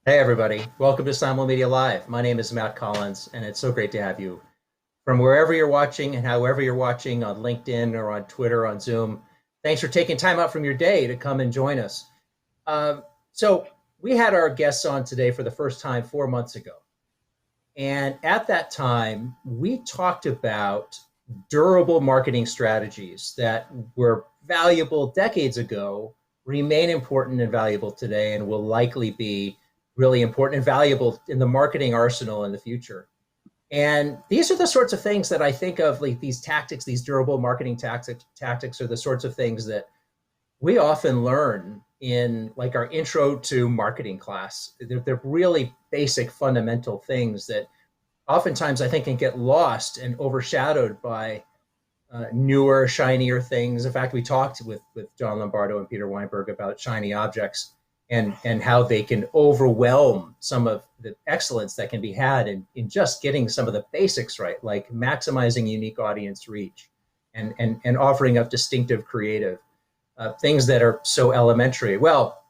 Hey, everybody. Welcome to Simulmedia Live. My name is Matt Collins, and it's so great to have you from wherever you're watching and however you're watching on LinkedIn or on Twitter, on Zoom. Thanks for taking time out from your day to come and join us. So, we had our guests on today for the first time 4 months ago. And at that time, we talked about durable marketing strategies that were valuable decades ago, remain important and valuable today, and will likely be really important and valuable in the marketing arsenal in the future. And these are the sorts of things that I think of, like these tactics, these durable marketing tactics are the sorts of things that we often learn in like our intro to marketing class. They're really basic fundamental things that oftentimes I think can get lost and overshadowed by newer, shinier things. In fact, we talked with John Lombardo and Peter Weinberg about shiny objects and how they can overwhelm some of the excellence that can be had in just getting some of the basics right, like maximizing unique audience reach and offering up distinctive creative things that are so elementary. Well,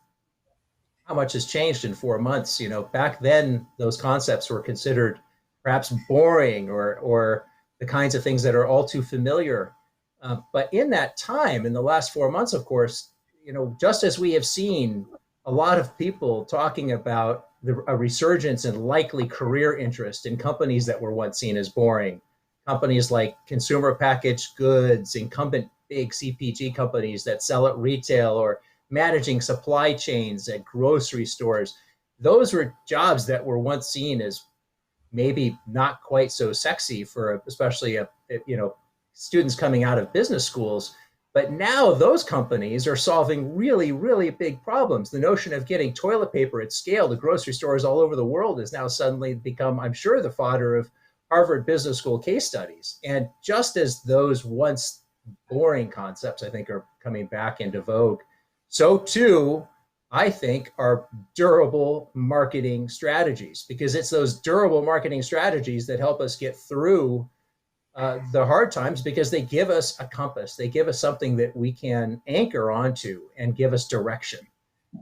how much has changed in 4 months? You know, back then those concepts were considered perhaps boring or the kinds of things that are all too familiar. But in that time, in the last 4 months, of course, you know, just as we have seen a lot of people talking about a resurgence in likely career interest in companies that were once seen as boring, companies like consumer packaged goods, incumbent big CPG companies that sell at retail, or managing supply chains at grocery stores. Those were jobs that were once seen as maybe not quite so sexy for especially students coming out of business schools. But now those companies are solving really, really big problems. The notion of getting toilet paper at scale to grocery stores all over the world has now suddenly become, I'm sure, the fodder of Harvard Business School case studies. And just as those once boring concepts, I think, are coming back into vogue, so too, I think, are durable marketing strategies, because it's those durable marketing strategies that help us get through the hard times, because they give us a compass. They give us something that we can anchor onto and give us direction.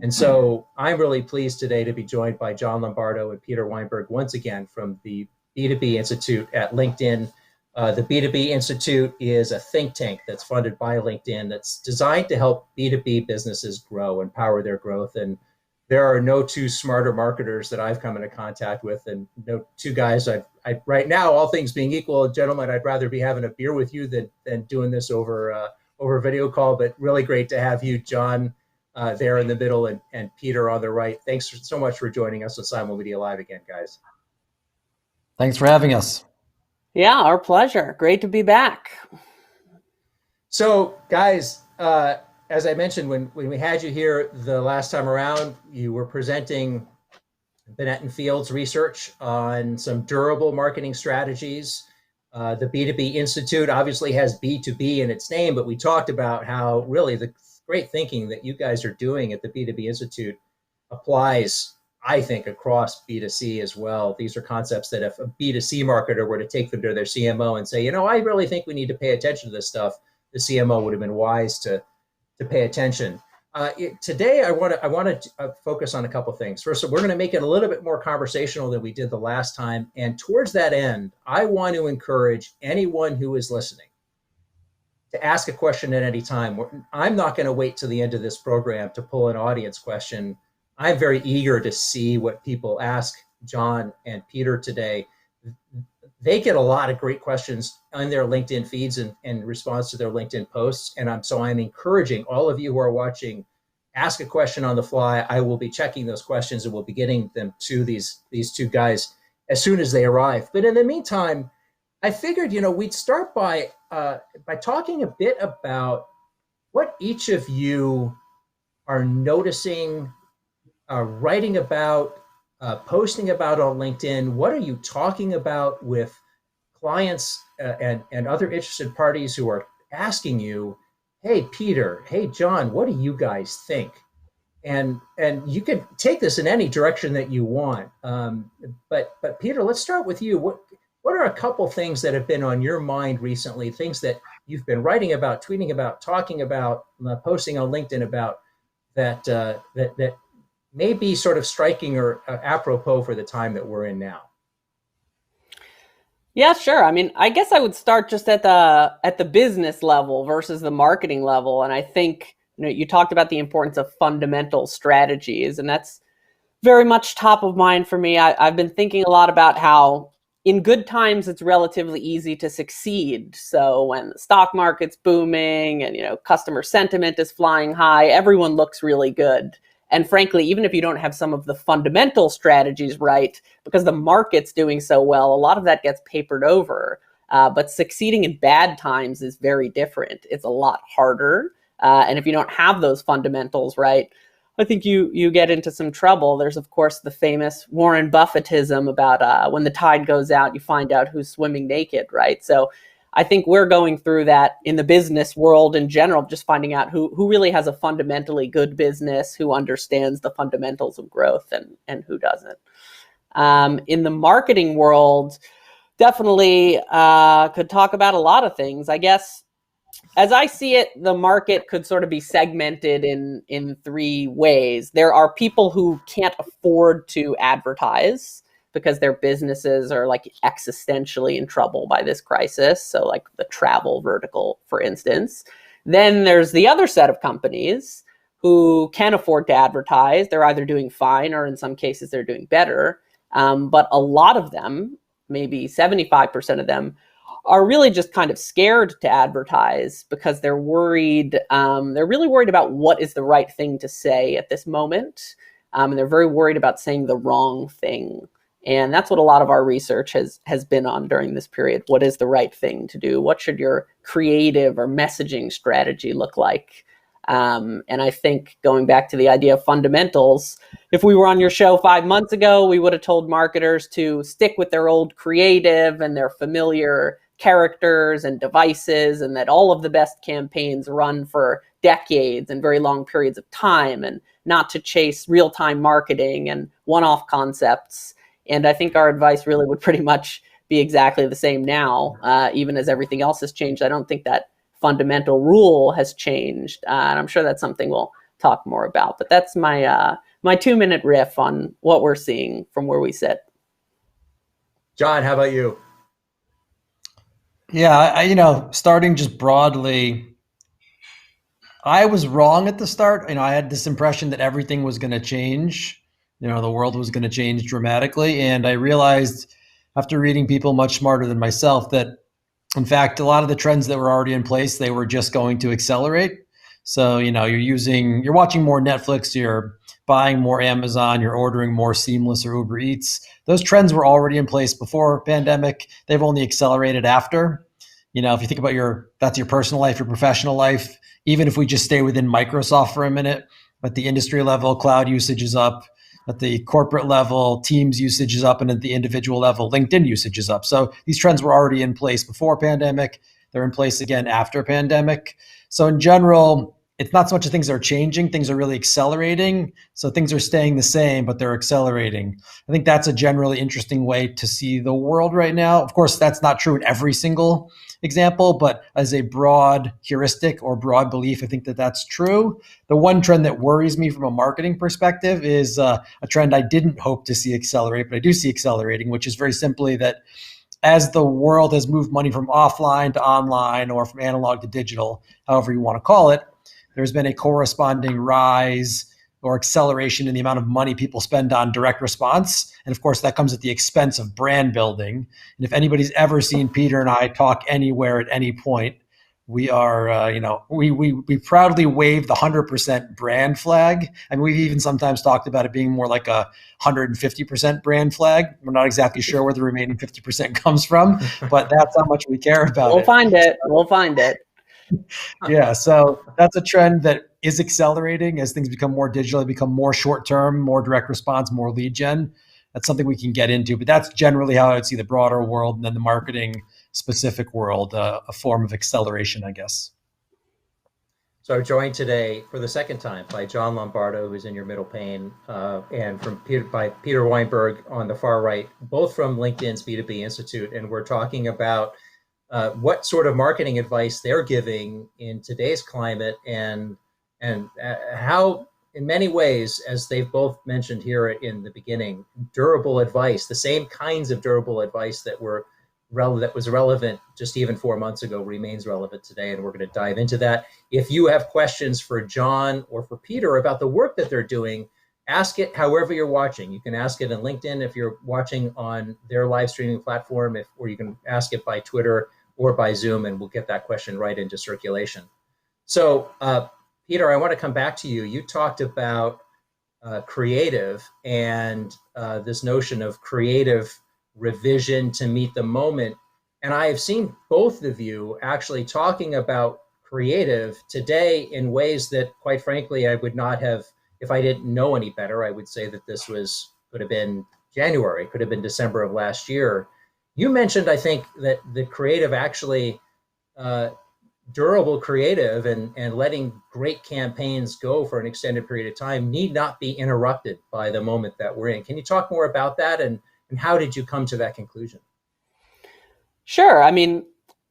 And so I'm really pleased today to be joined by John Lombardo and Peter Weinberg once again from the B2B Institute at LinkedIn. The B2B Institute is a think tank that's funded by LinkedIn that's designed to help B2B businesses grow and power their growth. And there are no two smarter marketers that I've come into contact with, and no two guys right now, all things being equal, gentlemen, I'd rather be having a beer with you than doing this over video call. But really great to have you, John, there in the middle, and Peter on the right. Thanks so much for joining us on Simulmedia Live again, guys. Thanks for having us. Yeah, our pleasure. Great to be back. So, guys, as I mentioned, when we had you here the last time around, you were presenting Binet and Field's research on some durable marketing strategies. The B2B Institute obviously has B2B in its name, but we talked about how really the great thinking that you guys are doing at the B2B Institute applies, I think, across B2C as well. These are concepts that if a B2C marketer were to take them to their CMO and say, you know, I really think we need to pay attention to this stuff, the CMO would have been wise to pay attention. Today, I want to focus on a couple things. First, we're going to make it a little bit more conversational than we did the last time. And towards that end, I want to encourage anyone who is listening to ask a question at any time. I'm not going to wait till the end of this program to pull an audience question. I'm very eager to see what people ask John and Peter today. They get a lot of great questions on their LinkedIn feeds and in response to their LinkedIn posts. And I'm encouraging all of you who are watching, ask a question on the fly. I will be checking those questions and we'll be getting them to these two guys as soon as they arrive. But in the meantime, I figured, we'd start by talking a bit about what each of you are noticing, writing about, posting about on LinkedIn. What are you talking about with clients and other interested parties who are asking you, hey, Peter, hey, John, what do you guys think? And you can take this in any direction that you want. But Peter, let's start with you. What are a couple things that have been on your mind recently, things that you've been writing about, tweeting about, talking about, posting on LinkedIn about, that may be sort of striking or apropos for the time that we're in now? Yeah, sure. I mean, I guess I would start just at the business level versus the marketing level. And I think, you talked about the importance of fundamental strategies, and that's very much top of mind for me. I've been thinking a lot about how in good times it's relatively easy to succeed. So when the stock market's booming and customer sentiment is flying high, everyone looks really good. And frankly, even if you don't have some of the fundamental strategies right, because the market's doing so well, a lot of that gets papered over. But succeeding in bad times is very different. It's a lot harder. And if you don't have those fundamentals right, I think you get into some trouble. There's, of course, the famous Warren Buffettism about when the tide goes out, you find out who's swimming naked, right? So I think we're going through that in the business world in general, just finding out who really has a fundamentally good business, who understands the fundamentals of growth, and who doesn't. In the marketing world, definitely could talk about a lot of things. I guess as I see it, the market could sort of be segmented in three ways. There are people who can't afford to advertise because their businesses are like existentially in trouble by this crisis. So like the travel vertical, for instance. Then there's the other set of companies who can afford to advertise. They're either doing fine or in some cases they're doing better. But a lot of them, maybe 75% of them, are really just kind of scared to advertise because they're worried. They're really worried about what is the right thing to say at this moment. And they're very worried about saying the wrong thing. And that's what a lot of our research has been on during this period. What is the right thing to do? What should your creative or messaging strategy look like? And I think going back to the idea of fundamentals, if we were on your show 5 months ago, we would have told marketers to stick with their old creative and their familiar characters and devices, and that all of the best campaigns run for decades and very long periods of time, and not to chase real-time marketing and one-off concepts. And I think our advice really would pretty much be exactly the same now, even as everything else has changed. I don't think that fundamental rule has changed, and I'm sure that's something we'll talk more about. But that's my 2-minute riff on what we're seeing from where we sit. John, how about you? Yeah, starting just broadly, I was wrong at the start. I had this impression that everything was going to change. The world was going to change dramatically. And I realized after reading people much smarter than myself that, in fact, a lot of the trends that were already in place, they were just going to accelerate. So, you're watching more Netflix, you're buying more Amazon, you're ordering more Seamless or Uber Eats. Those trends were already in place before pandemic. They've only accelerated after. If you think about that's your personal life, your professional life, even if we just stay within Microsoft for a minute, at the industry level, cloud usage is up. At the corporate level, Teams usage is up, and at the individual level, LinkedIn usage is up. So these trends were already in place before pandemic. They're in place again after pandemic. So in general, it's not so much that things are changing, things are really accelerating. So things are staying the same, but they're accelerating. I think that's a generally interesting way to see the world right now. Of course, that's not true in every single example, but as a broad heuristic or broad belief, I think that that's true. The one trend that worries me from a marketing perspective is a trend I didn't hope to see accelerate, but I do see accelerating, which is very simply that as the world has moved money from offline to online or from analog to digital, however you want to call it, there's been a corresponding rise or acceleration in the amount of money people spend on direct response. And of course, that comes at the expense of brand building. And if anybody's ever seen Peter and I talk anywhere at any point, we are, we proudly wave the 100% brand flag. And we've even sometimes talked about it being more like a 150% brand flag. We're not exactly sure where the remaining 50% comes from, but that's how much we care about it. We'll find it. We'll find it. Yeah, so that's a trend that is accelerating as things become more digital, they become more short-term, more direct response, more lead gen. That's something we can get into, but that's generally how I would see the broader world, and then the marketing specific world, a form of acceleration, I guess. So I'm joined today for the second time by John Lombardo, who's in your middle pane, and by Peter Weinberg on the far right, both from LinkedIn's B2B Institute, and we're talking about what sort of marketing advice they're giving in today's climate, and how in many ways, as they've both mentioned here in the beginning, durable advice, the same kinds of durable advice that was relevant just even 4 months ago remains relevant today, and we're going to dive into that. If you have questions for John or for Peter about the work that they're doing, ask it however you're watching. You can ask it in LinkedIn if you're watching on their live streaming platform, or you can ask it by Twitter or by Zoom, and we'll get that question right into circulation. So, Peter, I want to come back to you. You talked about creative and this notion of creative revision to meet the moment. And I have seen both of you actually talking about creative today in ways that, quite frankly, I would not have, if I didn't know any better. I would say that this could have been January, could have been December of last year. You mentioned, I think, that the creative actually, durable creative and letting great campaigns go for an extended period of time need not be interrupted by the moment that we're in. Can you talk more about that, and how did you come to that conclusion? Sure. I mean,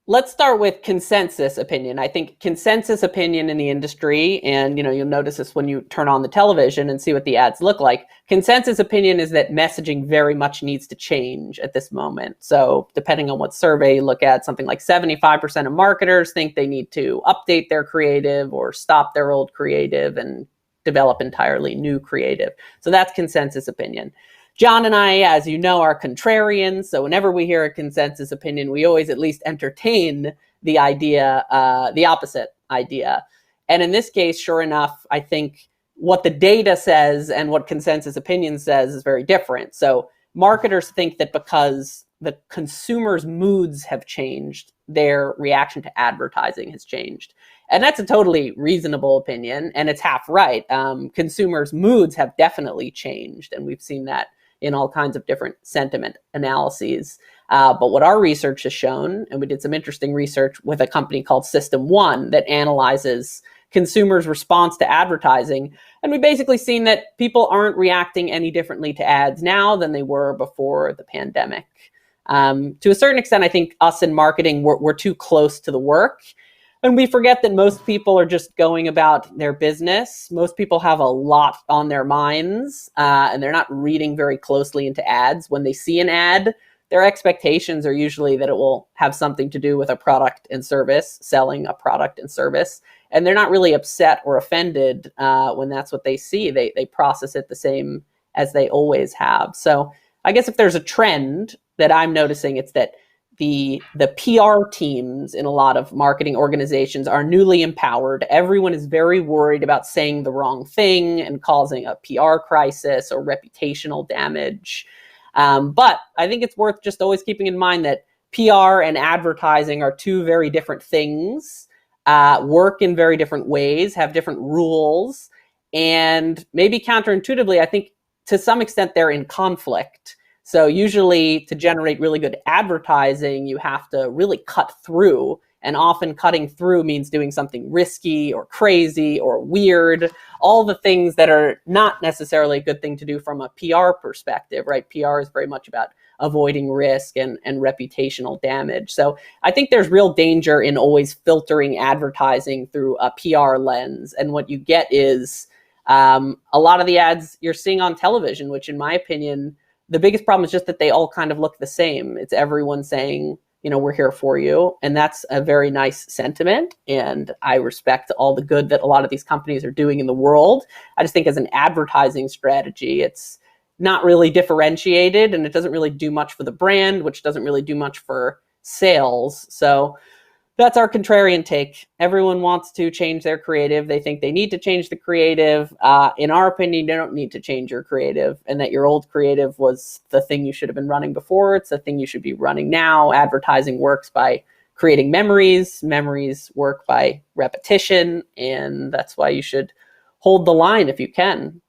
let's start with consensus opinion. I think consensus opinion in the industry, and you'll notice this when you turn on the television and see what the ads look like. Consensus opinion is that messaging very much needs to change at this moment. So depending on what survey you look at, something like 75% of marketers think they need to update their creative or stop their old creative and develop entirely new creative. So that's consensus opinion. John and I, as you know, are contrarians. So whenever we hear a consensus opinion, we always at least entertain the idea, the opposite idea. And in this case, sure enough, I think what the data says and what consensus opinion says is very different. So marketers think that because the consumers' moods have changed, their reaction to advertising has changed. And that's a totally reasonable opinion, and it's half right. Consumers' moods have definitely changed, and we've seen that in all kinds of different sentiment analyses. But what our research has shown, and we did some interesting research with a company called System 1 that analyzes consumers' response to advertising, and we basically seen that people aren't reacting any differently to ads now than they were before the pandemic. To a certain extent, I think us in marketing, we're too close to the work. And we forget that most people are just going about their business. Most people have a lot on their minds, and they're not reading very closely into ads. When they see an ad, their expectations are usually that it will have something to do with a product and service, selling a product and service. And they're not really upset or offended when that's what they see. They process it the same as they always have. So I guess if there's a trend that I'm noticing, it's that the PR teams in a lot of marketing organizations are newly empowered. Everyone is very worried about saying the wrong thing and causing a PR crisis or reputational damage. But I think it's worth just always keeping in mind that PR and advertising are two very different things, work in very different ways, have different rules, and maybe counterintuitively, I think to some extent they're in conflict. So usually to generate really good advertising, you have to really cut through. And often cutting through means doing something risky or crazy or weird, all the things that are not necessarily a good thing to do from a PR perspective, right? PR is very much about avoiding risk and reputational damage. So I think there's real danger in always filtering advertising through a PR lens. And what you get is a lot of the ads you're seeing on television, which in my opinion, the biggest problem is just that they all kind of look the same. It's everyone saying, we're here for you. And that's a very nice sentiment. And I respect all the good that a lot of these companies are doing in the world. I just think as an advertising strategy, it's not really differentiated and it doesn't really do much for the brand, which doesn't really do much for sales. So that's our contrarian take. Everyone wants to change their creative. They think they need to change the creative. In our opinion, you don't need to change your creative, and that your old creative was the thing you should have been running before. It's the thing you should be running now. Advertising works by creating memories. Memories work by repetition, and that's why you should hold the line if you can.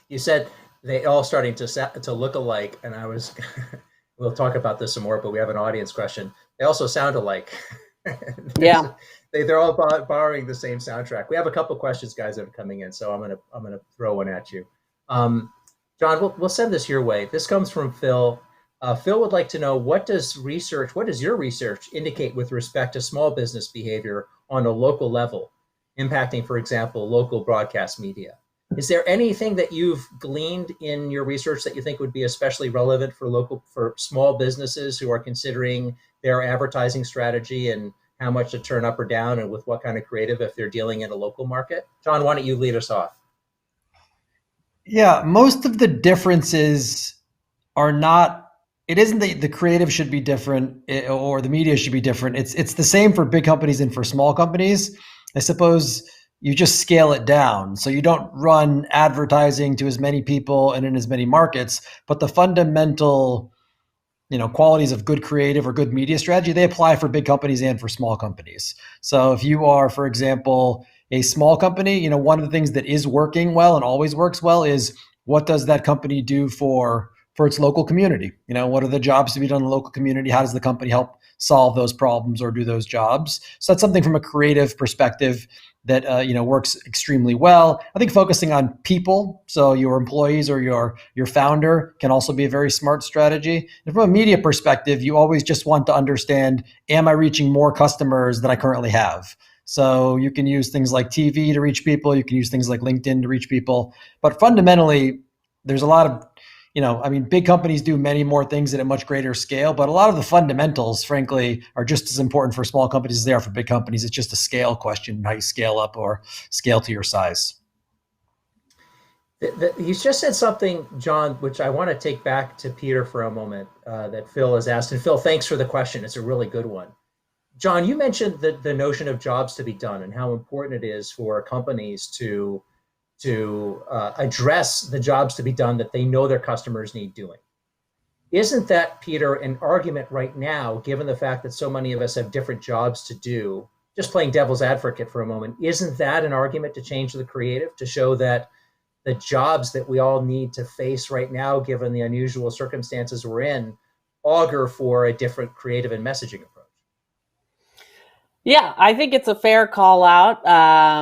You said they all starting to look alike, and I was. We'll talk about this some more, but we have an audience question. They also sound alike. Yeah, they're all borrowing the same soundtrack. We have a couple questions, guys, that are coming in, so I'm gonna throw one at you. John, we'll send this your way. This comes from Phil. Phil would like to know, what does your research indicate with respect to small business behavior on a local level, impacting, for example, local broadcast media. Is there anything that you've gleaned in your research that you think would be especially relevant for small businesses who are considering their advertising strategy and how much to turn up or down and with what kind of creative if they're dealing in a local market? John, why don't you lead us off? Yeah, most of the differences are not, it isn't that the creative should be different or the media should be different. It's the same for big companies and for small companies. I suppose you just scale it down. So you don't run advertising to as many people and in as many markets, but the fundamental, qualities of good creative or good media strategy, they apply for big companies and for small companies. So if you are, for example, a small company, one of the things that is working well and always works well is what does that company do for its local community? What are the jobs to be done in the local community? How does the company help solve those problems or do those jobs? So that's something from a creative perspective that works extremely well. I think focusing on people, so your employees or your founder, can also be a very smart strategy. And from a media perspective, you always just want to understand, am I reaching more customers than I currently have? So you can use things like TV to reach people. You can use things like LinkedIn to reach people. But fundamentally, there's a lot of, big companies do many more things at a much greater scale, but a lot of the fundamentals, frankly, are just as important for small companies as they are for big companies. It's just a scale question, how you scale up or scale to your size. You just said something, John, which I want to take back to Peter for a moment, that Phil has asked. And Phil, thanks for the question. It's a really good one. John, you mentioned the notion of jobs to be done and how important it is for companies to address the jobs to be done that they know their customers need doing. Isn't that, Peter, an argument right now, given the fact that so many of us have different jobs to do, just playing devil's advocate for a moment, isn't that an argument to change the creative, to show that the jobs that we all need to face right now, given the unusual circumstances we're in, augur for a different creative and messaging approach? Yeah, I think it's a fair call out.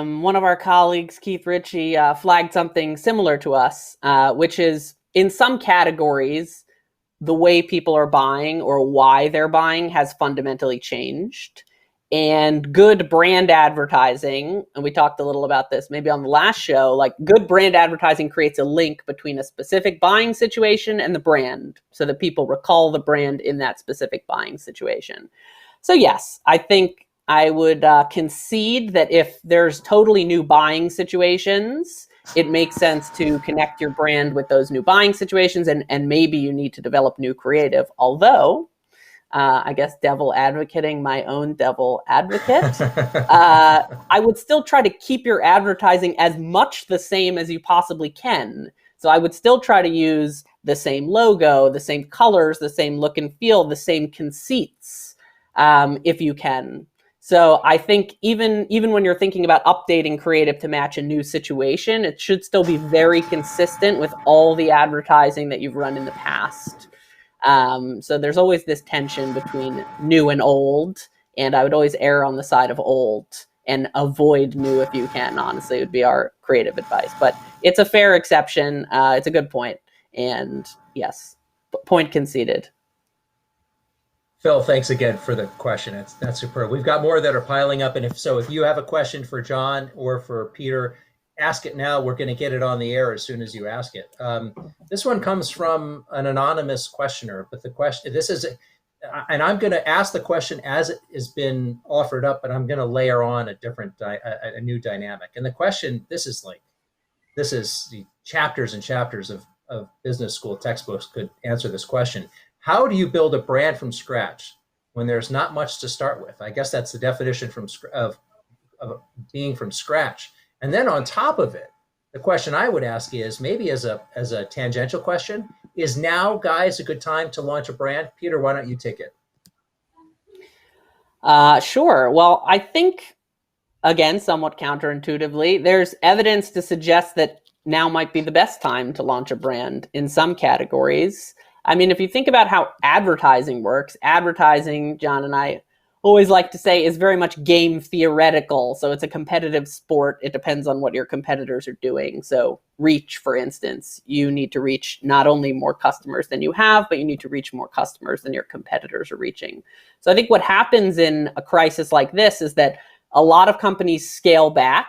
One of our colleagues, Keith Ritchie, flagged something similar to us, which is in some categories, the way people are buying or why they're buying has fundamentally changed. And good brand advertising, and we talked a little about this maybe on the last show, like good brand advertising creates a link between a specific buying situation and the brand so that people recall the brand in that specific buying situation. So yes, I think I would concede that if there's totally new buying situations, it makes sense to connect your brand with those new buying situations, and maybe you need to develop new creative. Although, I guess devil advocating my own devil advocate, I would still try to keep your advertising as much the same as you possibly can. So I would still try to use the same logo, the same colors, the same look and feel, the same conceits, if you can. So I think even when you're thinking about updating creative to match a new situation, it should still be very consistent with all the advertising that you've run in the past. So there's always this tension between new and old, and I would always err on the side of old and avoid new if you can. Honestly, would be our creative advice. But it's a fair exception. It's a good point. And yes, point conceded. Phil, thanks again for the question. That's superb. We've got more that are piling up. And if you have a question for John or for Peter, ask it now. We're going to get it on the air as soon as you ask it. This one comes from an anonymous questioner, but the question, and I'm going to ask the question as it has been offered up, but I'm going to layer on a new dynamic. And the question, this is the chapters and chapters of business school textbooks could answer this question. How do you build a brand from scratch when there's not much to start with? I guess that's the definition of being from scratch. And then on top of it, the question I would ask is, maybe as a tangential question, is now, guys, a good time to launch a brand? Peter, why don't you take it? Sure. Well, I think, again, somewhat counterintuitively, there's evidence to suggest that now might be the best time to launch a brand in some categories. I mean, if you think about how advertising works, advertising, John and I always like to say, is very much game theoretical. So it's a competitive sport. It depends on what your competitors are doing. So reach, for instance, you need to reach not only more customers than you have, but you need to reach more customers than your competitors are reaching. So I think what happens in a crisis like this is that a lot of companies scale back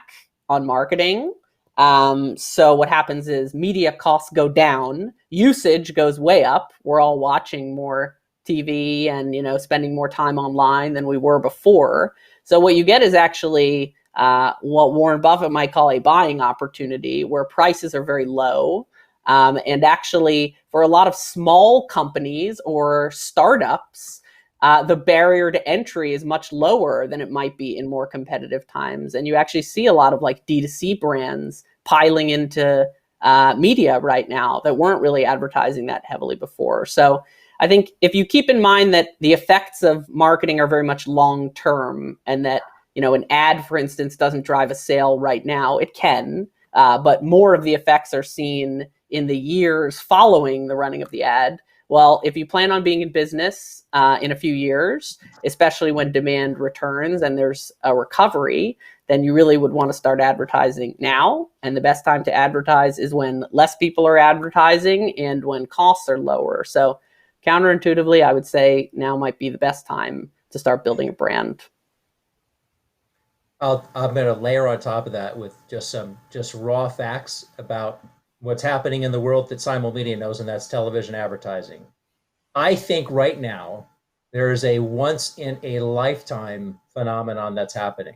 on marketing. So what happens is media costs go down, usage goes way up. We're all watching more TV and, spending more time online than we were before. So what you get is actually what Warren Buffett might call a buying opportunity, where prices are very low. And actually, for a lot of small companies or startups, the barrier to entry is much lower than it might be in more competitive times. And you actually see a lot of like D2C brands piling into media right now that weren't really advertising that heavily before. So I think if you keep in mind that the effects of marketing are very much long term, and that, an ad, for instance, doesn't drive a sale right now, it can, but more of the effects are seen in the years following the running of the ad. Well, if you plan on being in business in a few years, especially when demand returns and there's a recovery, then you really would want to start advertising now. And the best time to advertise is when less people are advertising and when costs are lower. So counterintuitively, I would say now might be the best time to start building a brand. I'm going to layer on top of that with just some raw facts about what's happening in the world that Simulmedia knows, and that's television advertising. I think right now there is a once in a lifetime phenomenon that's happening,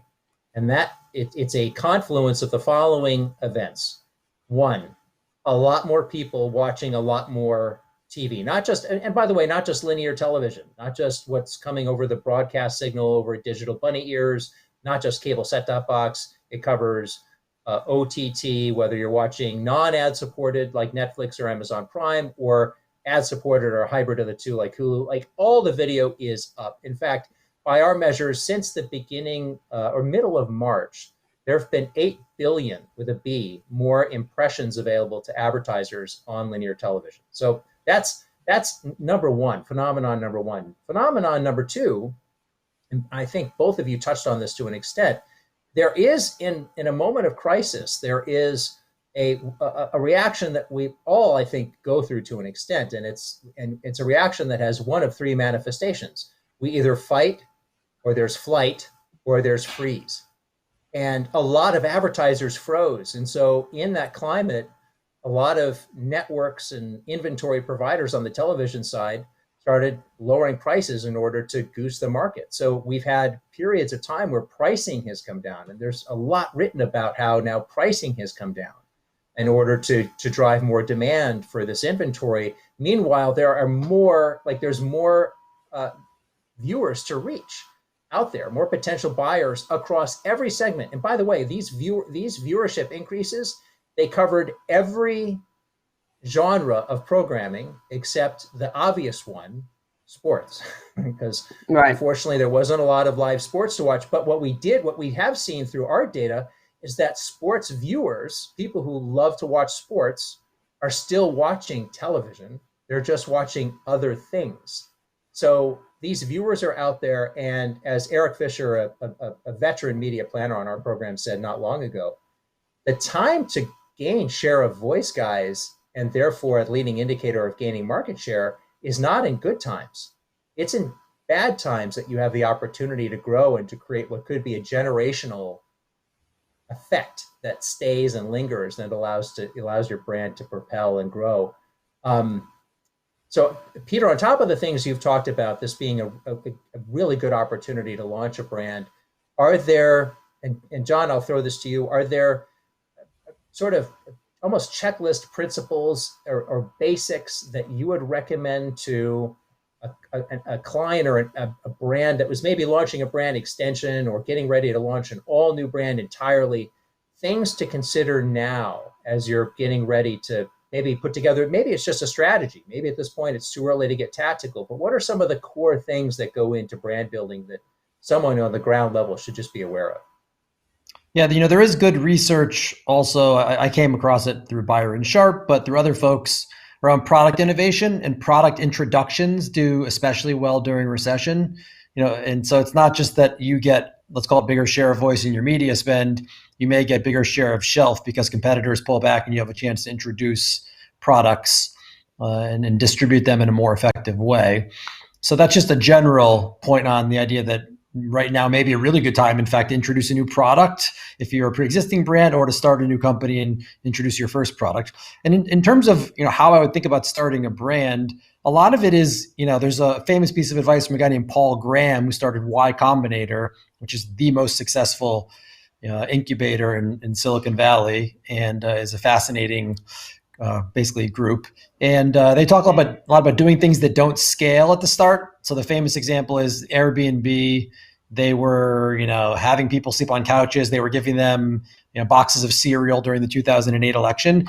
and that it's a confluence of the following events. One, a lot more people watching a lot more TV, not just, and by the way, not just linear television, not just what's coming over the broadcast signal over digital bunny ears, not just cable set-top box. It covers OTT, whether you're watching non-ad supported like Netflix or Amazon Prime, or ad supported or hybrid of the two like Hulu. Like, all the video is up. In fact, by our measures, since the beginning or middle of March, there have been 8 billion with a B more impressions available to advertisers on linear television. So that's number one, phenomenon number one. Phenomenon number two, and I think both of you touched on this to an extent, there is in a moment of crisis, there is a reaction that we all, I think, go through to an extent, and it's a reaction that has one of three manifestations. We either fight, or there's flight, or there's freeze. And a lot of advertisers froze. And so in that climate, a lot of networks and inventory providers on the television side started lowering prices in order to goose the market. So we've had periods of time where pricing has come down, and there's a lot written about how now pricing has come down in order to drive more demand for this inventory. Meanwhile, there's more viewers to reach out there, more potential buyers across every segment. And by the way, these viewership increases, they covered every genre of programming except the obvious one, sports, because unfortunately there wasn't a lot of live sports to watch. But what we have seen through our data is that sports viewers, people who love to watch sports, are still watching television. They're just watching other things. So these viewers are out there, and as Eric Fisher, a veteran media planner on our program, said not long ago, the time to gain share of voice, guys, and therefore a leading indicator of gaining market share, is not in good times. It's in bad times that you have the opportunity to grow and to create what could be a generational effect that stays and lingers, and allows your brand to propel and grow. So Peter, on top of the things you've talked about, this being a really good opportunity to launch a brand, are there, and John, I'll throw this to you, are there sort of almost checklist principles or basics that you would recommend to a client or a brand that was maybe launching a brand extension or getting ready to launch an all new brand entirely? Things to consider now as you're getting ready to maybe put together, maybe it's just a strategy. Maybe at this point it's too early to get tactical, but what are some of the core things that go into brand building that someone on the ground level should just be aware of? Yeah, there is good research also. I came across it through Byron Sharp, but through other folks around product innovation, and product introductions do especially well during recession. And so it's not just that you get, let's call it, bigger share of voice in your media spend. You may get bigger share of shelf because competitors pull back and you have a chance to introduce products and distribute them in a more effective way. So that's just a general point on the idea that right now may be a really good time, in fact, to introduce a new product if you're a pre-existing brand, or to start a new company and introduce your first product. And in terms of how I would think about starting a brand, a lot of it is, there's a famous piece of advice from a guy named Paul Graham, who started Y Combinator, which is the most successful incubator in Silicon Valley, and is a fascinating basically group. And they talk a lot about doing things that don't scale at the start. So the famous example is Airbnb. They were, having people sleep on couches. They were giving them, boxes of cereal during the 2008 election.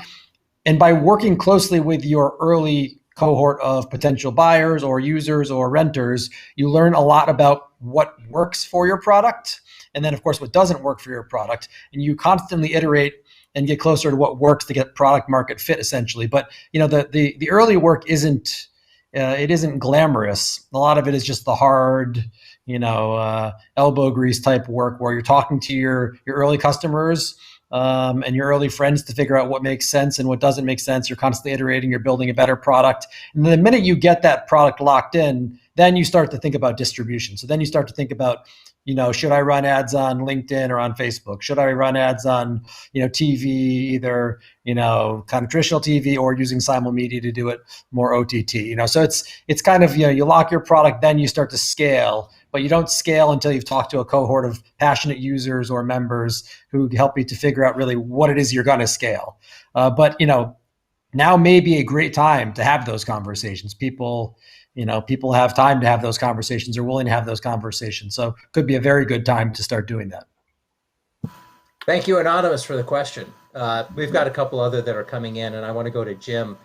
And by working closely with your early cohort of potential buyers or users or renters, you learn a lot about what works for your product, and then of course what doesn't work for your product. And you constantly iterate and get closer to what works to get product market fit, essentially. But the early work isn't glamorous. A lot of it is just the hard, elbow grease type work, where you're talking to your early customers and your early friends to figure out what makes sense and what doesn't make sense. You're constantly iterating. You're building a better product. And the minute you get that product locked in, then you start to think about distribution. So then you start to think about, should I run ads on LinkedIn or on Facebook? Should I run ads on, TV, either, kind of traditional TV, or using Simulmedia to do it more OTT? So it's kind of, you lock your product, then you start to scale, but you don't scale until you've talked to a cohort of passionate users or members who help you to figure out really what it is you're going to scale. But now may be a great time to have those conversations. People have time to have those conversations, are willing to have those conversations. So it could be a very good time to start doing that. Thank you, Anonymous, for the question. We've got a couple other that are coming in, and I want to go to Jim.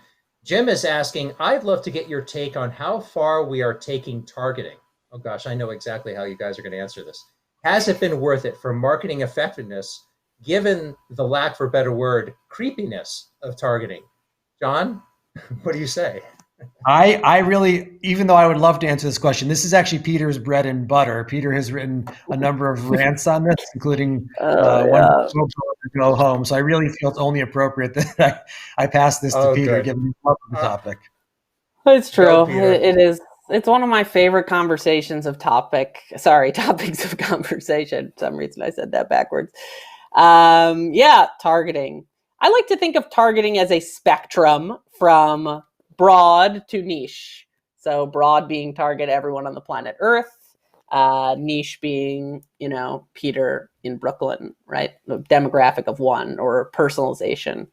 Jim is asking, I'd love to get your take on how far we are taking targeting. Oh gosh, I know exactly how you guys are going to answer this. Has it been worth it for marketing effectiveness, given the lack, for a better word, creepiness of targeting? John, what do you say? I really, even though I would love to answer this question, this is actually Peter's bread and butter. Peter has written a number of rants on this, including one to go home. So I really feel it's only appropriate that I pass this to Peter, given the topic. It's true. It is. It's one of my favorite topics of conversation. For some reason I said that backwards. Targeting. I like to think of targeting as a spectrum from broad to niche. So broad being target everyone on the planet Earth, niche being, Peter in Brooklyn, right? The demographic of one, or personalization.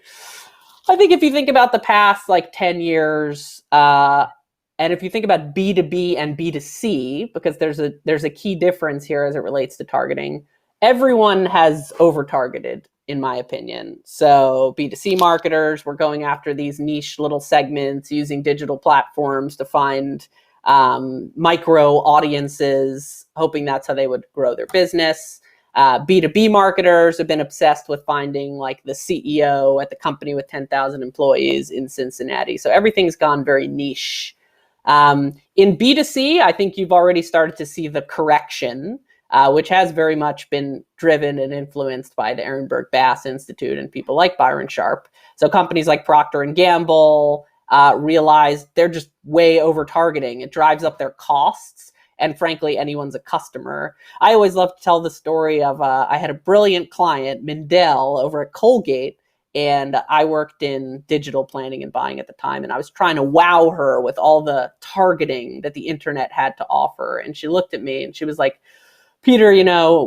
I think if you think about the past 10 years, and if you think about B2B and B2C, because there's a key difference here as it relates to targeting, everyone has over-targeted, in my opinion. So B2C marketers were going after these niche little segments, using digital platforms to find micro audiences, hoping that's how they would grow their business. B2B marketers have been obsessed with finding the CEO at the company with 10,000 employees in Cincinnati. So everything's gone very niche. In B2C, I think you've already started to see the correction, which has very much been driven and influenced by the Ehrenberg Bass Institute and people like Byron Sharp. So companies like Procter & Gamble realized they're just way over targeting. It drives up their costs. And frankly, anyone's a customer. I always love to tell the story of, I had a brilliant client, Mindell, over at Colgate. And I worked in digital planning and buying at the time. And I was trying to wow her with all the targeting that the internet had to offer. And she looked at me and she was like, Peter,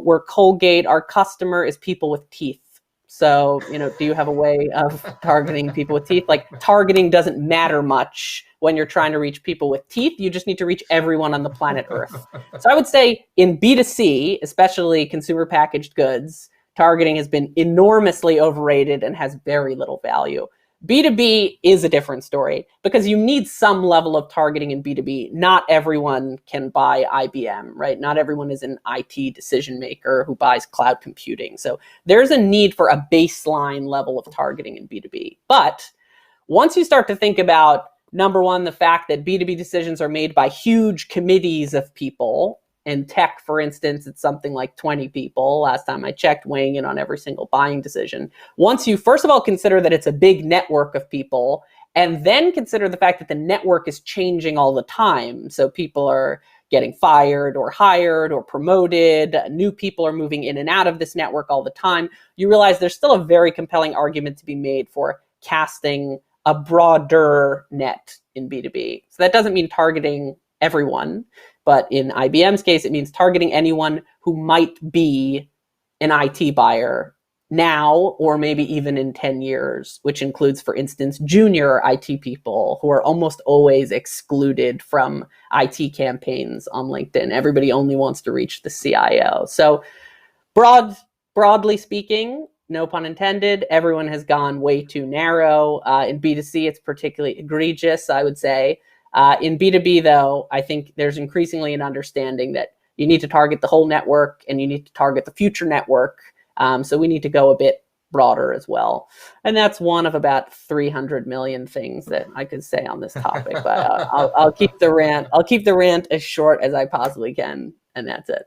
we're Colgate. Our customer is people with teeth. So, do you have a way of targeting people with teeth? Targeting doesn't matter much when you're trying to reach people with teeth. You just need to reach everyone on the planet Earth. So I would say in B2C, especially consumer packaged goods, targeting has been enormously overrated and has very little value. B2B is a different story because you need some level of targeting in B2B. Not everyone can buy IBM, right? Not everyone is an IT decision maker who buys cloud computing. So there's a need for a baseline level of targeting in B2B. But once you start to think about, number one, the fact that B2B decisions are made by huge committees of people. In tech, for instance, it's something like 20 people, last time I checked, weighing in on every single buying decision. Once you, first of all, consider that it's a big network of people, and then consider the fact that the network is changing all the time. So people are, getting fired or hired or promoted. New people are moving in and out of this network all the time. You realize there's still a very compelling argument to be made for casting a broader net in B2B. So that doesn't mean targeting everyone, but in IBM's case, it means targeting anyone who might be an IT buyer now or maybe even in 10 years, which includes, for instance, junior IT people who are almost always excluded from IT campaigns on LinkedIn. Everybody only wants to reach the CIO. So broadly speaking, no pun intended, everyone has gone way too narrow. In B2C, it's particularly egregious, I would say. In B2B, though, I think there's increasingly an understanding that you need to target the whole network and you need to target the future network. So we need to go a bit broader as well. And that's one of about 300 million things that I could say on this topic. But I'll keep the rant as short as I possibly can, and that's it.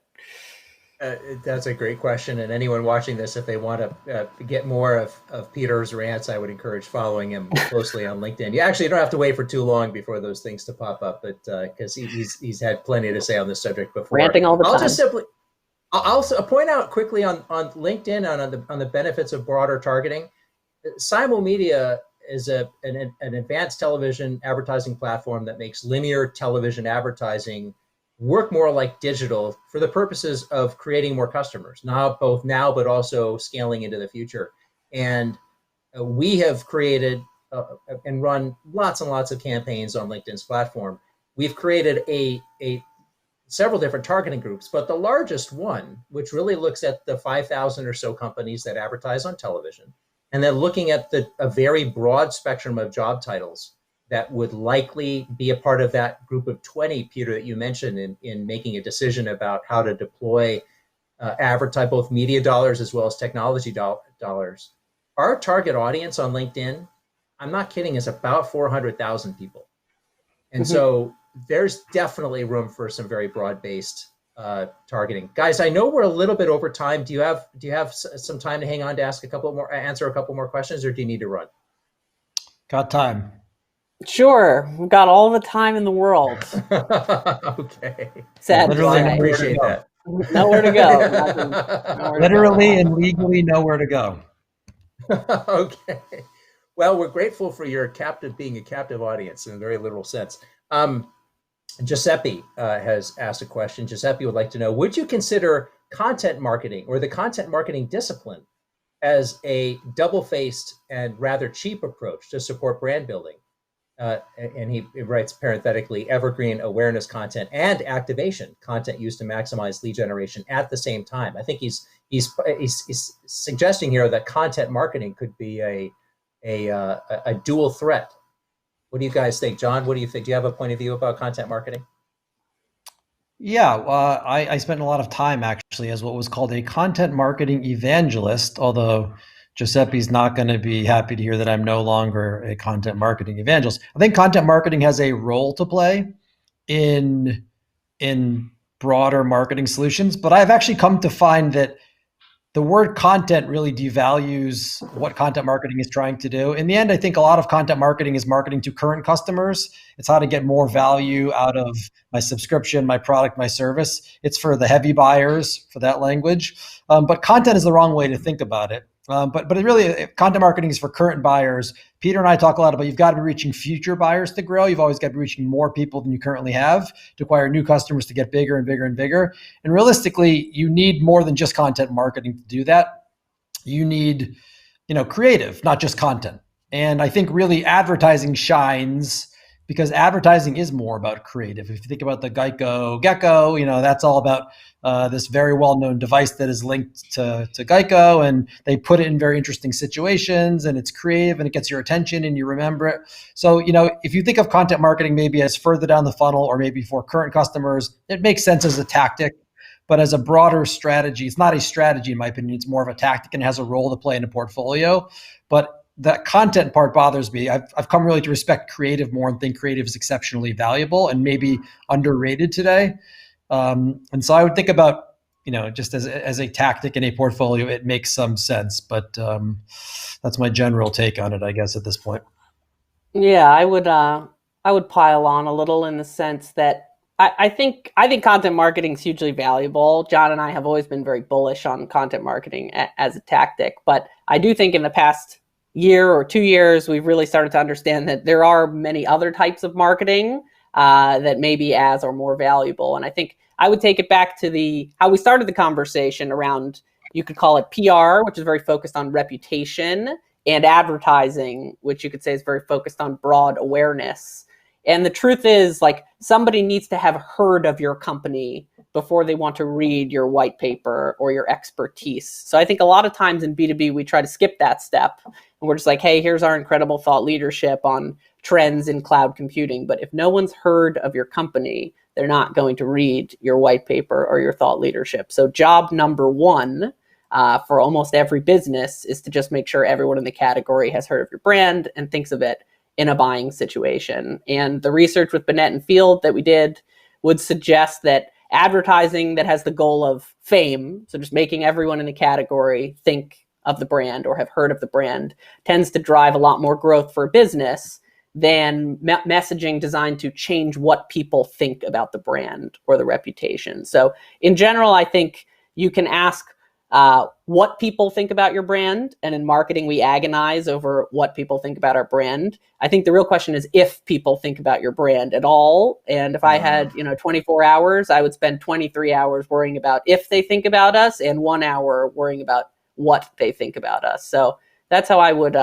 That's a great question. And anyone watching this, if they want to get more of Peter's rants, I would encourage following him closely on LinkedIn. You actually don't have to wait for too long before those things to pop up, but because he's had plenty to say on this subject before. Ranting all the time. I'll point out quickly on LinkedIn on the benefits of broader targeting. Simulmedia is an advanced television advertising platform that makes linear television advertising work more like digital for the purposes of creating more customers, both now, but also scaling into the future. And we have created and run lots and lots of campaigns on LinkedIn's platform. We've created several different targeting groups, but the largest one, which really looks at the 5,000 or so companies that advertise on television, and then looking at a very broad spectrum of job titles that would likely be a part of that group of 20, Peter, that you mentioned in making a decision about how to deploy advertise both media dollars as well as technology dollars. Our target audience on LinkedIn, I'm not kidding, is about 400,000 people. And so there's definitely room for some very broad-based targeting. Guys, I know we're a little bit over time. Do you have some time to hang on to answer a couple more questions, or do you need to run? Got time. Sure, we've got all the time in the world. Okay. Sad Literally, to say. Appreciate that. Nowhere to go. Literally and legally nowhere to go. Okay. Well, we're grateful for your being a captive audience in a very literal sense. Giuseppe has asked a question. Giuseppe would like to know, would you consider content marketing or the content marketing discipline as a double-faced and rather cheap approach to support brand building? And he writes parenthetically, evergreen awareness content and activation content used to maximize lead generation at the same time. I think he's suggesting here that content marketing could be a dual threat. What do you guys think? John, what do you think? Do you have a point of view about content marketing? Yeah, I spent a lot of time actually as what was called a content marketing evangelist, although Giuseppe's not going to be happy to hear that I'm no longer a content marketing evangelist. I think content marketing has a role to play in broader marketing solutions, but I've actually come to find that the word content really devalues what content marketing is trying to do. In the end, I think a lot of content marketing is marketing to current customers. It's how to get more value out of my subscription, my product, my service. It's for the heavy buyers, for that language. But content is the wrong way to think about it. But it really, content marketing is for current buyers. Peter and I talk a lot about you've got to be reaching future buyers to grow. You've always got to be reaching more people than you currently have to acquire new customers to get bigger and bigger and bigger. And realistically, you need more than just content marketing to do that. You need, creative, not just content. And I think really advertising shines because advertising is more about creative. If you think about the Geico Gecko, that's all about this very well-known device that is linked to Geico, and they put it in very interesting situations, and it's creative, and it gets your attention, and you remember it. So, if you think of content marketing maybe as further down the funnel or maybe for current customers, it makes sense as a tactic. But as a broader strategy, it's not a strategy in my opinion, it's more of a tactic and has a role to play in a portfolio. But that content part bothers me. I've come really to respect creative more and think creative is exceptionally valuable and maybe underrated today. And so I would think about, just as a tactic in a portfolio, it makes some sense. But that's my general take on it, I guess, at this point. Yeah, I would pile on a little in the sense that I think content marketing is hugely valuable. John and I have always been very bullish on content marketing as a tactic, but I do think in the past year or 2 years, we've really started to understand that there are many other types of marketing that may be as or more valuable. And I think I would take it back to how we started the conversation around, you could call it PR, which is very focused on reputation, and advertising, which you could say is very focused on broad awareness. And the truth is, like, somebody needs to have heard of your company before they want to read your white paper or your expertise. So I think a lot of times in B2B, we try to skip that step. And we're just like, hey, here's our incredible thought leadership on trends in cloud computing. But if no one's heard of your company, they're not going to read your white paper or your thought leadership. So job number one for almost every business is to just make sure everyone in the category has heard of your brand and thinks of it in a buying situation. And the research with Binet and Field that we did would suggest that advertising that has the goal of fame, so just making everyone in the category think of the brand or have heard of the brand, tends to drive a lot more growth for a business than messaging designed to change what people think about the brand or the reputation. So in general, I think you can ask what people think about your brand. And in marketing, we agonize over what people think about our brand. I think the real question is if people think about your brand at all. And if I had, 24 hours, I would spend 23 hours worrying about if they think about us and 1 hour worrying about what they think about us. So that's how I would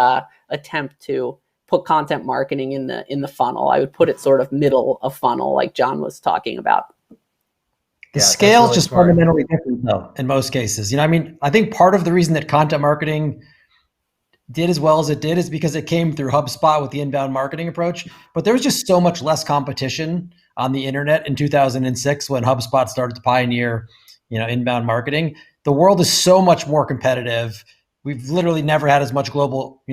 attempt to put content marketing in the funnel. I would put it sort of middle of funnel, like John was talking about. The scale is just fundamentally different, though, in most cases. I think part of the reason that content marketing did as well as it did is because it came through HubSpot with the inbound marketing approach. But there was just so much less competition on the internet in 2006 when HubSpot started to pioneer, inbound marketing. The world is so much more competitive. We've literally never had as much global,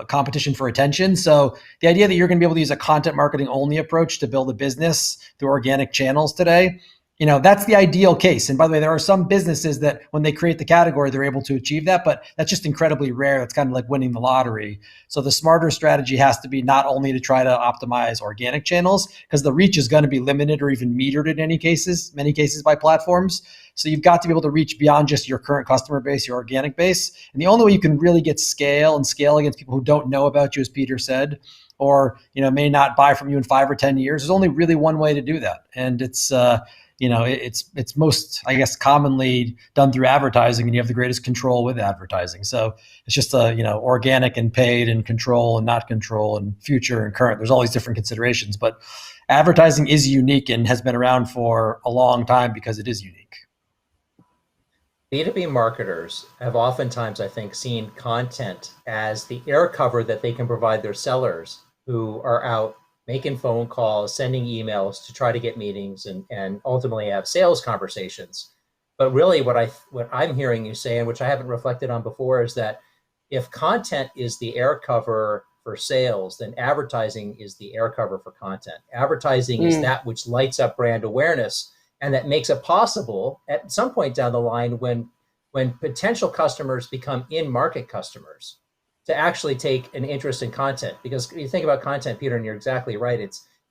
competition for attention. So the idea that you're going to be able to use a content marketing only approach to build a business through organic channels today, that's the ideal case. And by the way, there are some businesses that when they create the category, they're able to achieve that, but that's just incredibly rare. That's kind of like winning the lottery. So the smarter strategy has to be not only to try to optimize organic channels, because the reach is going to be limited or even metered in many cases by platforms. So you've got to be able to reach beyond just your current customer base, your organic base. And the only way you can really get scale against people who don't know about you, as Peter said, or, may not buy from you in 5 or 10 years, there's only really one way to do that. And it's most, I guess, commonly done through advertising, and you have the greatest control with advertising. So it's just organic and paid and control and not control and future and current. There's all these different considerations, but advertising is unique and has been around for a long time because it is unique. B2B marketers have oftentimes, I think, seen content as the air cover that they can provide their sellers who are out making phone calls, sending emails to try to get meetings and ultimately have sales conversations. But really what I'm hearing you say, and which I haven't reflected on before, is that if content is the air cover for sales, then advertising is the air cover for content. Advertising is that which lights up brand awareness, and that makes it possible at some point down the line when potential customers become in-market customers to actually take an interest in content. Because you think about content, Peter, and you're exactly right.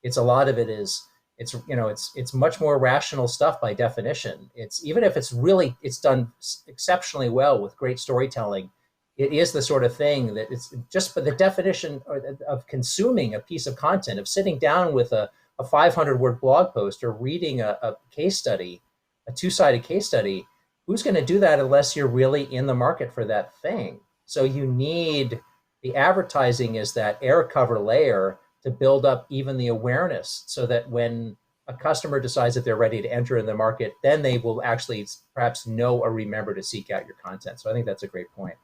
It's a lot of it is, it's much more rational stuff by definition. It's even if it's done exceptionally well with great storytelling, it is the sort of thing that it's just for the definition of consuming a piece of content, of sitting down with a 500-word blog post or reading a case study, a 2-sided case study. Who's going to do that unless you're really in the market for that thing? So you need the advertising as that air cover layer to build up even the awareness, so that when a customer decides that they're ready to enter in the market, then they will actually perhaps know or remember to seek out your content. So I think that's a great point.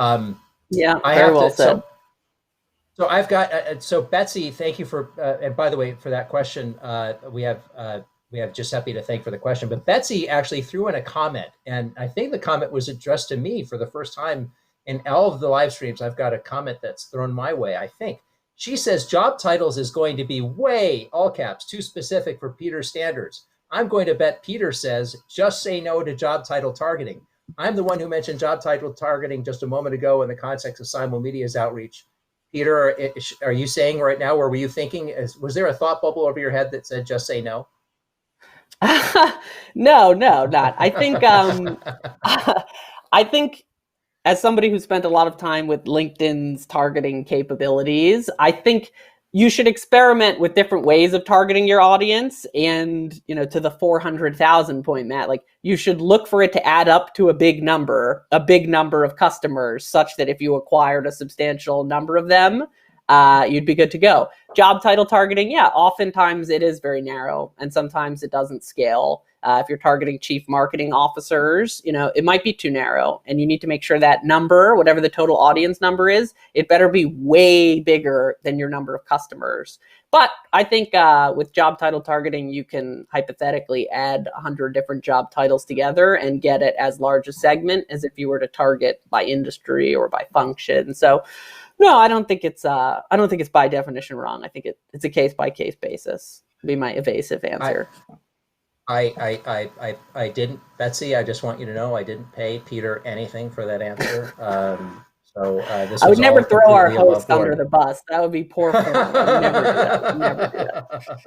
Yeah, very well said. So I've got, so Betsy, thank you for, and by the way, for that question, we have Giuseppe to thank for the question, but Betsy actually threw in a comment, and I think the comment was addressed to me for the first time in all of the live streams. I've got a comment that's thrown my way, I think. She says, job titles is going to be way, all caps, too specific for Peter's standards. I'm going to bet Peter says, just say no to job title targeting. I'm the one who mentioned job title targeting just a moment ago in the context of Simulmedia's outreach. Peter, are you saying right now, or were you thinking, was there a thought bubble over your head that said, just say no? No, not. I think I think as somebody who spent a lot of time with LinkedIn's targeting capabilities, I think you should experiment with different ways of targeting your audience. And, to the 400,000 point, Matt, like you should look for it to add up to a big number of customers, such that if you acquired a substantial number of them, you'd be good to go. Job title targeting, yeah, oftentimes it is very narrow and sometimes it doesn't scale. If you're targeting chief marketing officers, it might be too narrow, and you need to make sure that number, whatever the total audience number is, it better be way bigger than your number of customers. But I think with job title targeting, you can hypothetically add 100 different job titles together and get it as large a segment as if you were to target by industry or by function. So, no, I don't think it's by definition wrong. I think it's a case by case basis. Would be my evasive answer. I didn't, Betsy. I just want you to know I didn't pay Peter anything for that answer. This I would was never all throw our completely host above under board. the bus. That would be poor form. I would never do that. Never do that.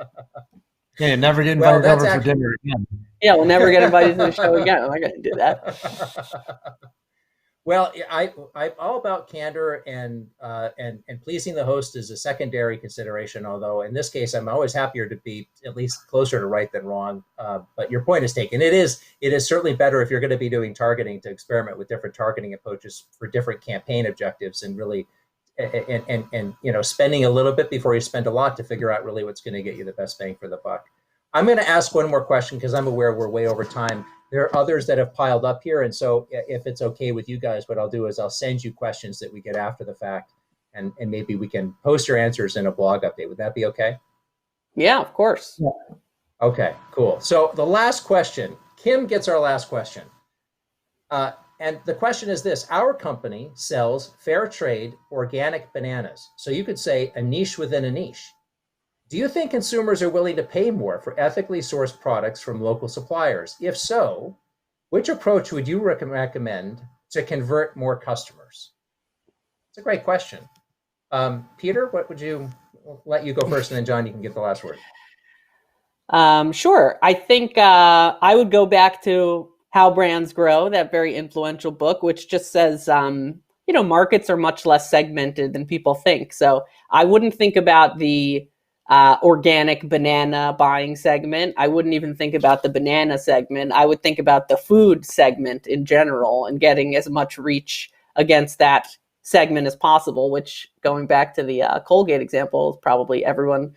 Yeah, never get Well, invited that's over for actually- dinner again. Yeah, we'll never get invited to the show again. I'm not going to do that. Well, I'm all about candor and pleasing the host is a secondary consideration. Although in this case, I'm always happier to be at least closer to right than wrong. But your point is taken. It is certainly better if you're going to be doing targeting to experiment with different targeting approaches for different campaign objectives and really and spending a little bit before you spend a lot to figure out really what's going to get you the best bang for the buck. I'm going to ask one more question because I'm aware we're way over time. There are others that have piled up here. And so if it's okay with you guys, what I'll do is I'll send you questions that we get after the fact, and maybe we can post your answers in a blog update. Would that be okay? Yeah, of course. Yeah. Okay, cool. So the last question, Kim gets our last question. And the question is this: our company sells fair trade organic bananas. So you could say a niche within a niche. Do you think consumers are willing to pay more for ethically sourced products from local suppliers? If so, which approach would you recommend to convert more customers? It's a great question. Peter, what would you let you go first, and then John, you can get the last word. Sure. I think I would go back to How Brands Grow, that very influential book, which just says, markets are much less segmented than people think. So I wouldn't think about the organic banana buying segment. I wouldn't even think about the banana segment. I would think about the food segment in general and getting as much reach against that segment as possible, which, going back to the Colgate example, is probably everyone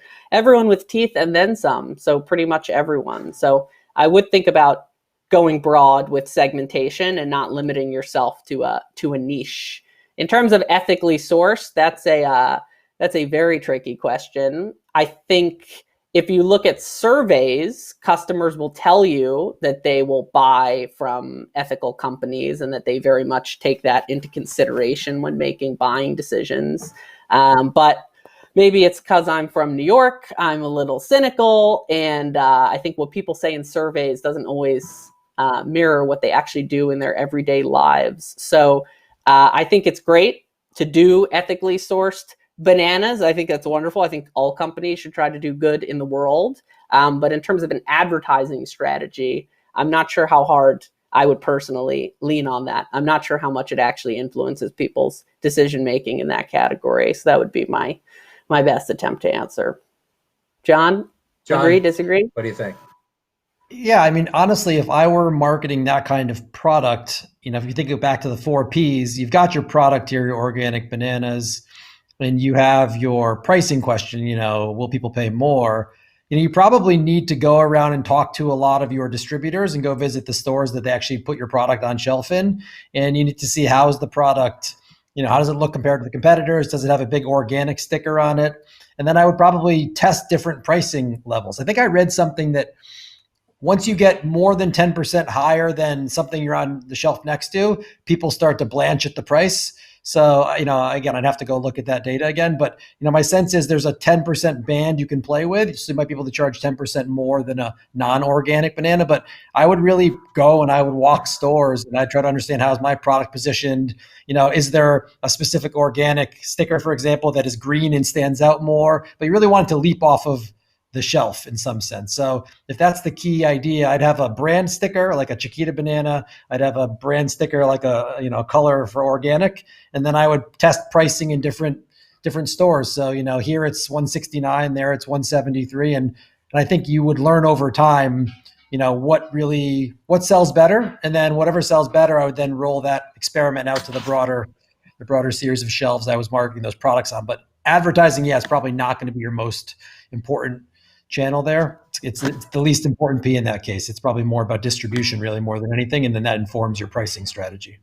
with teeth and then some. So pretty much everyone. So I would think about going broad with segmentation and not limiting yourself to a niche. In terms of ethically sourced, that's a very tricky question. I think if you look at surveys, customers will tell you that they will buy from ethical companies and that they very much take that into consideration when making buying decisions. But maybe it's because I'm from New York, I'm a little cynical, and I think what people say in surveys doesn't always mirror what they actually do in their everyday lives. So I think it's great to do ethically sourced bananas. I think that's wonderful. I think all companies should try to do good in the world. But in terms of an advertising strategy, I'm not sure how hard I would personally lean on that. I'm not sure how much it actually influences people's decision making in that category. So that would be my best attempt to answer. John, agree, disagree? What do you think? Yeah, I mean, honestly, if I were marketing that kind of product, if you think back to the 4 Ps, you've got your product here, your organic bananas, and you have your pricing question, will people pay more? You probably need to go around and talk to a lot of your distributors and go visit the stores that they actually put your product on shelf in. And you need to see how's the product, how does it look compared to the competitors? Does it have a big organic sticker on it? And then I would probably test different pricing levels. I think I read something that once you get more than 10% higher than something you're on the shelf next to, people start to blanch at the price. So, again, I'd have to go look at that data again. But, my sense is there's a 10% band you can play with. So you might be able to charge 10% more than a non-organic banana. But I would really go and I would walk stores and I'd try to understand how is my product positioned. Is there a specific organic sticker, for example, that is green and stands out more? But you really want it to leap off of the shelf in some sense. So if that's the key idea, I'd have a brand sticker like a Chiquita banana. I'd have a brand sticker like a color for organic, and then I would test pricing in different stores. So here it's 169, there it's 173, and I think you would learn over time what sells better, and then whatever sells better, I would then roll that experiment out to the broader series of shelves I was marketing those products on. But advertising, yeah, is probably not going to be your most important channel there. It's the least important P in that case. It's probably more about distribution, really, more than anything, and then that informs your pricing strategy.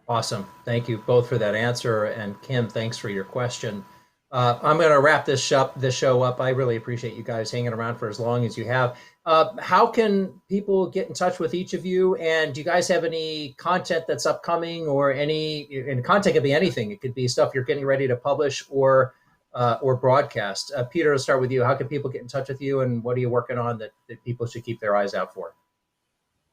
Awesome. Thank you both for that answer. And Kim, thanks for your question. I'm going to wrap this show up. I really appreciate you guys hanging around for as long as you have. How can people get in touch with each of you? And do you guys have any content that's upcoming, or and content could be anything. It could be stuff you're getting ready to publish or broadcast. Peter, let's start with you. How can people get in touch with you, and what are you working on that people should keep their eyes out for?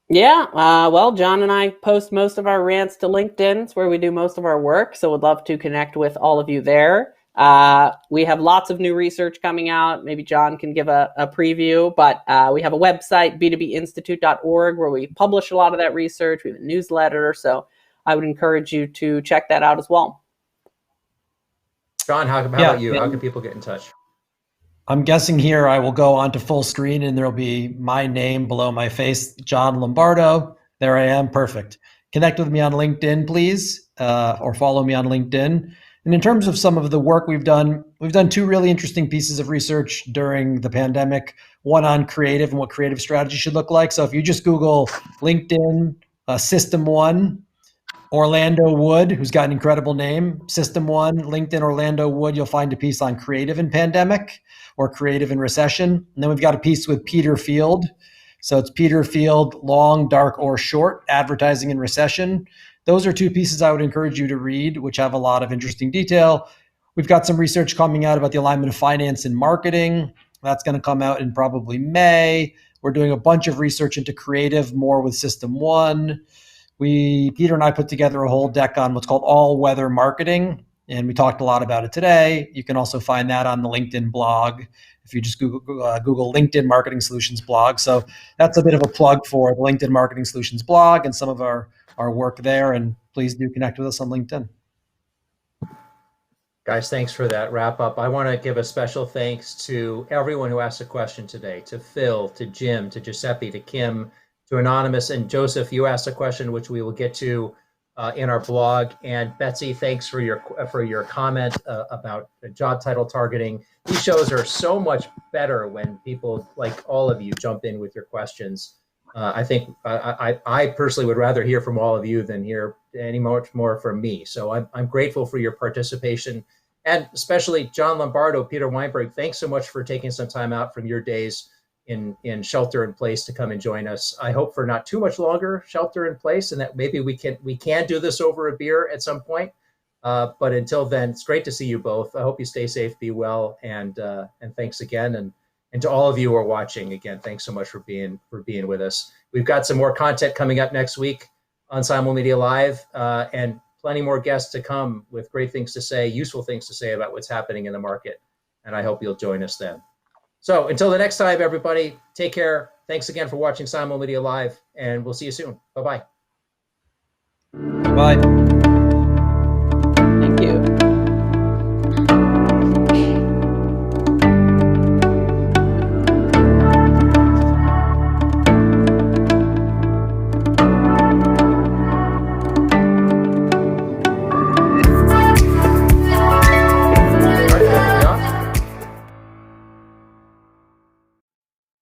Yeah, well, John and I post most of our rants to LinkedIn. It's where we do most of our work, so would love to connect with all of you there. We have lots of new research coming out. Maybe John can give a preview, but we have a website, b2binstitute.org, where we publish a lot of that research. We have a newsletter, so I would encourage you to check that out as well. John, how about you? How can people get in touch? I'm guessing here I will go onto full screen and there'll be my name below my face, John Lombardo. There I am. Perfect. Connect with me on LinkedIn, please, or follow me on LinkedIn. And in terms of some of the work we've done two really interesting pieces of research during the pandemic, one on creative and what creative strategy should look like. So if you just Google LinkedIn, System One, Orlando Wood, who's got an incredible name, System One, LinkedIn Orlando Wood, you'll find a piece on creative in pandemic or creative in recession. And then we've got a piece with Peter Field. So it's Peter Field, long, dark, or short, advertising in recession. Those are two pieces I would encourage you to read, which have a lot of interesting detail. We've got some research coming out about the alignment of finance and marketing. That's going to come out in probably May. We're doing a bunch of research into creative, more with System One. Peter and I put together a whole deck on what's called all-weather marketing, and we talked a lot about it today. You can also find that on the LinkedIn blog if you just Google LinkedIn Marketing Solutions blog. So that's a bit of a plug for the LinkedIn Marketing Solutions blog and some of our work there, and please do connect with us on LinkedIn. Guys, thanks for that wrap up. I want to give a special thanks to everyone who asked a question today, to Phil, to Jim, to Giuseppe, to Kim, to Anonymous, and Joseph, you asked a question which we will get to in our blog. And Betsy, thanks for your comment about job title targeting. These shows are so much better when people like all of you jump in with your questions. I think I personally would rather hear from all of you than hear any much more from me. So I'm grateful for your participation, and especially John Lombardo, Peter Weinberg. Thanks so much for taking some time out from your days in shelter in place to come and join us. I hope for not too much longer shelter in place, and that maybe we can do this over a beer at some point. But until then, it's great to see you both. I hope you stay safe, be well, and thanks again. And to all of you who are watching, again, thanks so much for being with us. We've got some more content coming up next week on Simulmedia Live, and plenty more guests to come with great things to say, useful things to say about what's happening in the market. And I hope you'll join us then. So until the next time, everybody, take care. Thanks again for watching Simulmedia Live, and we'll see you soon. Bye-bye. Bye.